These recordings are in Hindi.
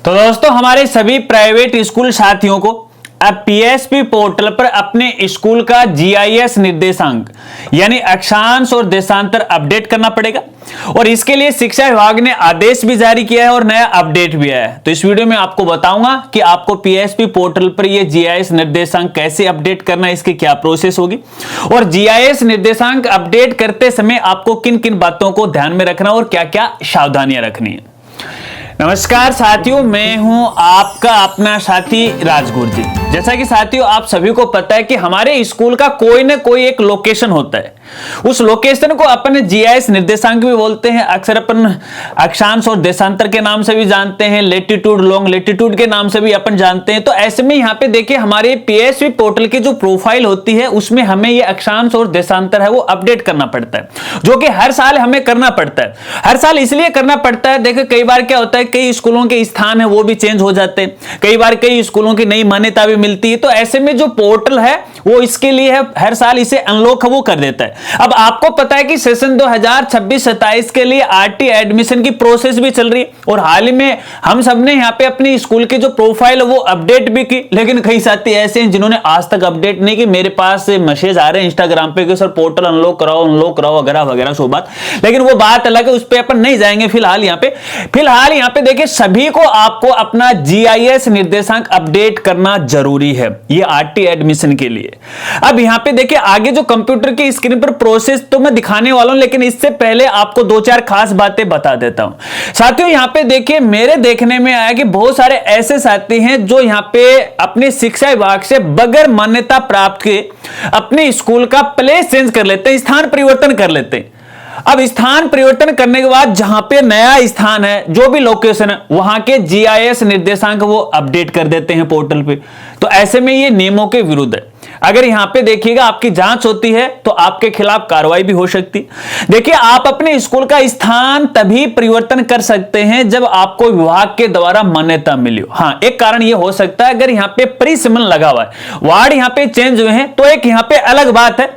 तो दोस्तों हमारे सभी प्राइवेट स्कूल साथियों को अब पीएसपी पोर्टल पर अपने स्कूल का जीआईएस निर्देशांक यानी अक्षांश और देशांतर अपडेट करना पड़ेगा और इसके लिए शिक्षा विभाग ने आदेश भी जारी किया है और नया अपडेट भी आया है। तो इस वीडियो में आपको बताऊंगा कि आपको पीएसपी पोर्टल पर यह जीआईएस निर्देशांक कैसे अपडेट करना है, इसकी क्या प्रोसेस होगी और जीआईएस निर्देशांक अपडेट करते समय आपको किन किन बातों को ध्यान में रखना और क्या क्या सावधानियां रखनी है। नमस्कार साथियों, मैं हूं आपका अपना साथी राजगुरु जी। जैसा कि साथियों आप सभी को पता है कि हमारे स्कूल का कोई ना कोई एक लोकेशन होता है। उस लोकेशन को अपन जीआईएस निर्देशांक भी बोलते हैं, अक्सर अपन अक्षांश और देशांतर के नाम से भी जानते हैं, लेटीट्यूड लॉन्ग लेटीट्यूड के नाम से भी अपन जानते हैं। तो ऐसे में यहाँ पे देखिए हमारे पीएसपी पोर्टल की जो प्रोफाइल होती है उसमें हमें ये अक्षांश और देशांतर है वो अपडेट करना पड़ता है, जो कि हर साल हमें करना पड़ता है। हर साल इसलिए करना पड़ता है, देखो कई बार क्या होता है कई स्कूलों के स्थान है वो भी चेंज हो जाते हैं, कई बार कई स्कूलों की नई मान्यता भी मिलती है। तो ऐसे में जो पोर्टल है वो इसके लिए है, हर साल इसे अनलॉक वो कर देता है। अब आपको पता है कि सेशन 2026-27 के लिए आरटी एडमिशन की प्रोसेस भी चल रही है और हाल ही में हम सबने यहाँ पे अपनी स्कूल की जो प्रोफाइल है वो अपडेट भी की, लेकिन कई साथी ऐसे हैं जिन्होंने आज तक अपडेट नहीं की। मेरे पास मैसेज आ रहे हैं इंस्टाग्राम पे कि सर पोर्टल अनलॉक कराओ वगैरह वगैरह सो बात, लेकिन वो बात अलग है, उस पर अपन नहीं जाएंगे फिलहाल यहाँ पे देखिए सभी को आपको अपना जीआईएस निर्देशांक अपडेट करना जरूरी है, ये आरटी एडमिशन के लिए। अब यहाँ पे देखिए आगे जो कंप्यूटर की स्क्रीन पर प्रोसेस तो मैं दिखाने वाला हूं, लेकिन इससे पहले आपको दो चार खास बातें बता देता हूं। साथियों यहाँ पे देखिए मेरे देखने में आया कि बहुत सारे ऐसे साथी हैं जो यहाँ पे अपने शिक्षा विभाग से बगैर मान्यता प्राप्त के अपने स्कूल का प्लेस चेंज कर लेते हैं, स्थान परिवर्तन कर लेते हैं। अब स्थान परिवर्तन करने के बाद जहां पे नया स्थान है, जो भी लोकेशन है, वहां के जीआईएस निर्देशांक वो अपडेट कर देते हैं पोर्टल पे। तो ऐसे में ये नियमों के विरुद्ध है। अगर यहां पे देखिएगा आपकी जांच होती है तो आपके खिलाफ कार्रवाई भी हो सकती है। देखिए आप अपने स्कूल का स्थान तभी परिवर्तन कर सकते हैं जब आपको विभाग के द्वारा मान्यता मिली हो। हाँ, एक कारण यह हो सकता है अगर यहां पे परिसीमन लगा हुआ है, वार्ड यहां पे चेंज हुए हैं, तो एक यहां पे अलग बात है।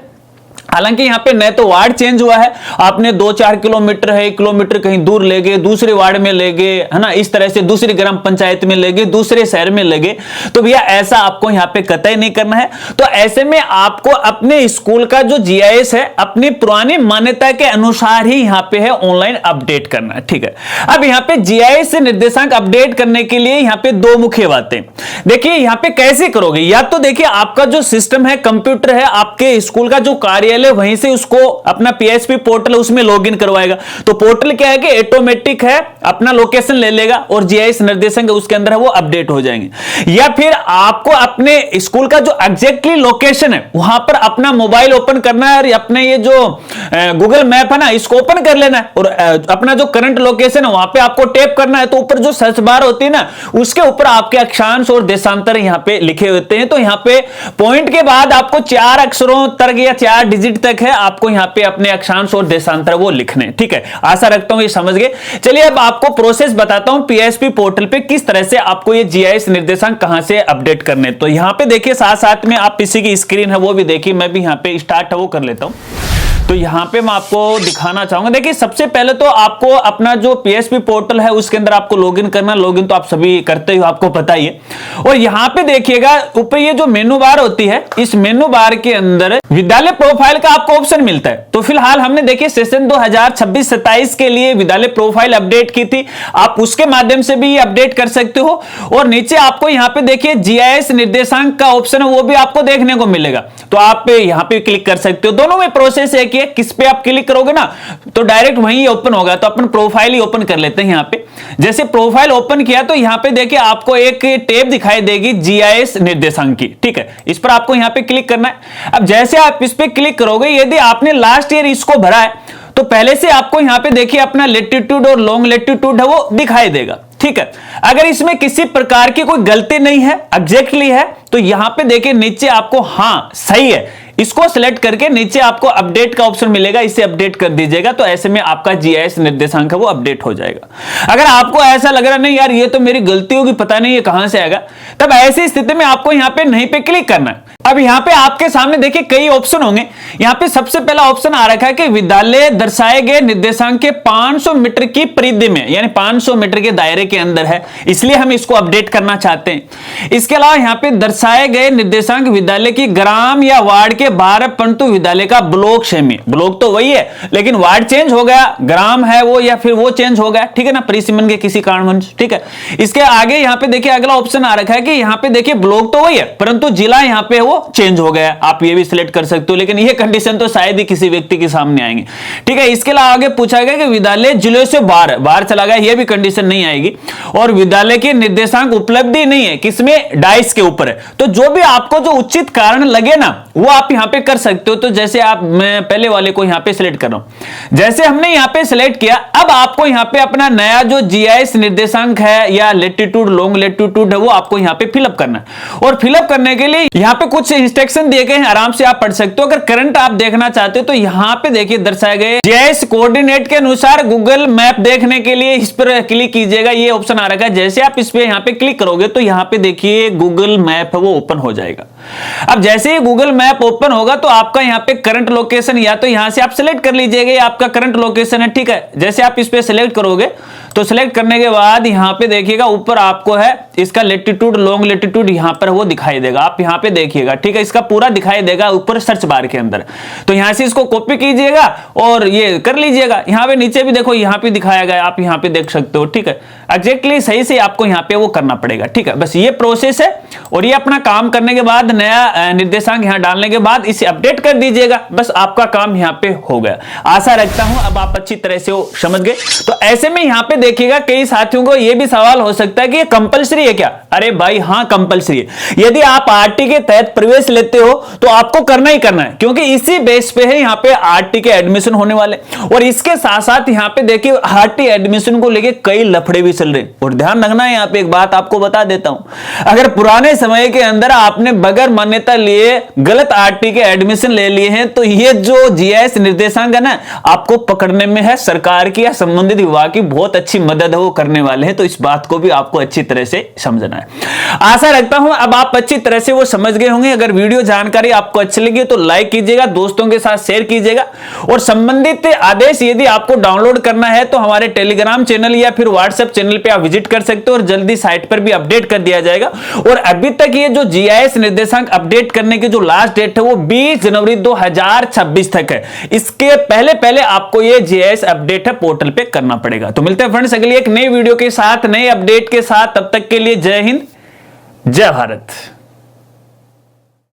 हालांकि यहां पे न तो वार्ड चेंज हुआ है, आपने 2-4 किलोमीटर है, 1 किलोमीटर कहीं दूर ले गए, दूसरे वार्ड में ले गए, है ना, इस तरह से दूसरी ग्राम पंचायत में ले गए, दूसरे शहर में ले गए, तो भैया ऐसा आपको यहां पे कतई नहीं करना है। तो ऐसे में आपको अपने स्कूल का जो जीआईएस है अपनी पुरानी मान्यता के अनुसार ही यहां पे है ऑनलाइन अपडेट करना है, ठीक है। अब यहां पे जीआईएस निर्देशांक अपडेट करने के लिए यहां पे दो मुख्य बातें देखिए यहां पे कैसे करोगे। या तो देखिए आपका जो सिस्टम है, कंप्यूटर है, आपके स्कूल का जो कार्यालय वहीं से उसको अपना पीएसपी पोर्टल उसमें लॉगिन करवाएगा। तो पोर्टल क्या है कि ऑटोमेटिक है, अपना लोकेशन ले लेगा और जीआईएस निर्देशांक उसके अंदर है वो अपडेट हो जाएंगे। या फिर आपको अपने स्कूल का जो एग्जैक्टली लोकेशन है वहां पर अपना मोबाइल ओपन करना है और अपने ये जो गूगल मैप है ना इसको ओपन कर लेना है और अपना जो करंट लोकेशन है वहां पे आपको टैप करना है। तो ऊपर जो सर्च बार होती है ना उसके ऊपर आपके अक्षांश और देशांतर यहां पे लिखे होते हैं। तो यहां पे पॉइंट के बाद आपको 4 अक्षरों तक या 4 डिजिट तक है आपको यहां पे अपने अक्षांश और देशांतर वो लिखने, ठीक है। आशा रखता हूं ये समझ गए। चलिए अब आपको प्रोसेस बताता हूं पीएसपी पोर्टल पे किस तरह से आपको ये जीआईएस निर्देशांक कहां से अपडेट करने। तो यहां पे देखिए साथ साथ में आप पीसी की स्क्रीन है वो भी देखिए, मैं भी यहां पे स्टार्ट है वो कर लेता हूं। तो यहां पे मैं आपको दिखाना चाहूंगा। देखिए सबसे पहले तो आपको अपना जो पीएसपी पोर्टल है उसके अंदर आपको लॉगिन करना। लॉगिन तो आप सभी करते हो, आपको पता ही है। और यहां पे देखिएगा ऊपर ये जो मेनू बार होती है, इस मेनू बार के अंदर विद्यालय प्रोफाइल का आपको ऑप्शन मिलता है। तो फिलहाल हमने देखिए सेशन 2026-27 के लिए विद्यालय प्रोफाइल अपडेट की थी, आप उसके माध्यम से भी अपडेट कर सकते हो। और नीचे आपको यहां पे देखिए जीआईएस निर्देशांक का ऑप्शन है वो भी आपको देखने को मिलेगा, तो आप यहां पे क्लिक कर सकते हो। दोनों में प्रोसेस है कि किस पे आप क्लिक करोगे ना तो डायरेक्ट वहीं ओपन होगा। तो अपन प्रोफाइल ही ओपन कर लेते हैं। यहां पे जैसे प्रोफाइल ओपन किया तो यहां पे देखिए आपको एक टैब दिखाई देगी जीआईएस निर्देशांक की, ठीक है। इस पर आपको यहां पे क्लिक करना है। अब जैसे आप इस पे क्लिक करोगे, यदि आपने लास्ट ईयर इसको भरा है तो पहले से आपको यहां पे देखिए अपना लेटीट्यूड और लॉन्ग लेटीट्यूड है वो दिखाई देगा, ठीक है। अगर इसमें किसी प्रकार की कोई गलती नहीं है, एग्जैक्टली है, तो यहां पे देखिए नीचे आपको हाँ सही है इसको सिलेक्ट करके नीचे आपको अपडेट का ऑप्शन मिलेगा, इसे अपडेट कर दीजिएगा। तो ऐसे में आपका जीआईएस निर्देशांक है वो अपडेट हो जाएगा। अगर आपको ऐसा लग रहा नहीं यार ये तो मेरी गलती होगी, पता नहीं ये कहां से आएगा, तब ऐसी स्थिति में आपको यहां पे नहीं पे क्लिक करना है। अब यहां पे आपके सामने देखिए कई ऑप्शन होंगे। यहां पे सबसे पहला ऑप्शन आ रखा है कि विद्यालय दर्शाए गए निर्देशांक के 500 मीटर की परिधि में, यानी 500 मीटर के दायरे के अंदर है, इसलिए हम इसको अपडेट करना चाहते हैं। इसके अलावा यहां पे दर्शाए गए निर्देशांक विद्यालय की ग्राम या वार्ड के बाहर, परंतु विद्यालय का ब्लॉक सेमी, ब्लॉक तो वही है लेकिन वार्ड चेंज हो गया, ग्राम है वो या फिर वो चेंज हो गया, ठीक है ना, परिसीमन के किसी कारणवश, ठीक है। इसके आगे यहां पे देखिए अगला ऑप्शन आ रखा है कि यहां पे देखिए ब्लॉक तो वही है परंतु जिला यहां पे वो चेंज हो गया, आप ये भी सिलेक्ट कर सकते हो, लेकिन ये कंडीशन तो शायद ही किसी व्यक्ति के सामने आएंगे, ठीक है। इसके अलावा आगे पूछा गया कि विद्यालय जिले से बाहर चला गया, ये भी कंडीशन नहीं आएगी, और विद्यालय के निर्देशांक उपलब्धि नहीं है, किसमें, डाइस के ऊपर है। तो जो भी आपको जो उचित कारण लगे ना वो आप यहां पे कर सकते हो। तो जैसे मैं पहले वाले को यहां पे सिलेक्ट कर रहा हूं, जैसे हमने यहां पे सिलेक्ट किया, अब आपको यहां पे अपना नया जो जीआईएस निर्देशांक है या लेटीट्यूड लॉन्ग लेटीट्यूड है वो आपको यहां पे फिलअप करना है, और फिलअप करने के लिए यहां पे कुछ इंस्ट्रक्शन दिए गए हैं, आराम से आप पढ़ सकते हो। अगर करंट आप देखना चाहते हो तो यहां पे देखिए दर्शाए गए जीआईएस कोऑर्डिनेट के अनुसार गूगल मैप देखने के लिए इस पर क्लिक कीजिएगा, ये ऑप्शन आ रखा है। जैसे आप इस पे यहां पे क्लिक करोगे तो यहां पे देखिए गूगल मैप है वो ओपन हो जाएगा। अब जैसे ही गूगल मैप ओपन होगा तो आपका यहां पे करंट लोकेशन या तो यहां से आप सिलेक्ट कर लीजिएगा, ये आपका करंट लोकेशन है, ठीक है। जैसे आप इस पे सिलेक्ट करोगे तो सिलेक्ट करने के बाद यहां पे देखिएगा ऊपर आपको है इसका लेटीट्यूड लॉन्ग लेटीट्यूड यहां पर वो दिखाई देगा, आप यहां पे देखिएगा, ठीक है, इसका पूरा दिखाई देगा ऊपर सर्च बार के अंदर। तो यहां से इसको कॉपी कीजिएगा और ये कर लीजिएगा। यहां पे नीचे भी देखो यहां पे दिखाया गया, आप यहां पे देख सकते हो, ठीक है। एग्जैक्टली सही से आपको यहां पे वो करना पड़ेगा, ठीक है। बस ये प्रोसेस है, और ये अपना काम करने के बाद नया निर्देशांक यहां डालने के बाद इसे अपडेट कर दीजिएगा, बस आपका काम यहां पे हो गया। आशा रखता हूं अब आप अच्छी तरह से वो समझ गए। तो ऐसे में यहां पे देखिएगा कई साथियों को ये भी सवाल हो सकता है कि ये कंपलसरी है क्या? अरे भाई हाँ कंपलसरी है। यदि आप आरटी के तहत प्रवेश लेते हो तो आपको करना ही करना है, क्योंकि इसी बेस पे है यहां पे आरटी के एडमिशन होने वाले, और इसके साथ साथ यहां पे देखिए आरटी एडमिशन को लेके कई लफड़े भी चल रहे। और ध्यान रखना है, यहां पे एक बात आपको बता देता हूं, अगर पुराने समय के अंदर आपने बगैर मान्यता लिए गलत आरटी के एडमिशन ले लिए हैं तो ये जो जीआईएस निर्देशांक है ना, आपको पकड़ने में है सरकार की या संबंधित विभाग की बहुत अच्छी मदद वो करने वाले हैं। तो इस बात को भी आपको अच्छी तरह से समझना है। आशा रखता हूं अब आप अच्छी तरह से वो समझ गए होंगे। अगर वीडियो जानकारी आपको अच्छी लगी तो लाइक कीजिएगा, दोस्तों के साथ शेयर कीजिएगा, और संबंधित आदेश यदि आपको डाउनलोड करना है तो हमारे टेलीग्राम चैनल या फिर व्हाट्सएप चैनल पे आप विजिट कर सकते हो, और जल्दी साइट पर भी अपडेट कर दिया जाएगा। और अभी तक ये जो जीआईएस निर्देशांक अपडेट करने की जो लास्ट डेट है वो 20 जनवरी 2026 तक है। इसके पहले आपको ये जीआईएस अपडेट है पोर्टल पे करना पड़ेगा। तो मिलते हैं फ्रेंड्स अगली एक नई वीडियो के साथ, नए अपडेट के साथ। तब तक के लिए जय हिंद, जय भारत।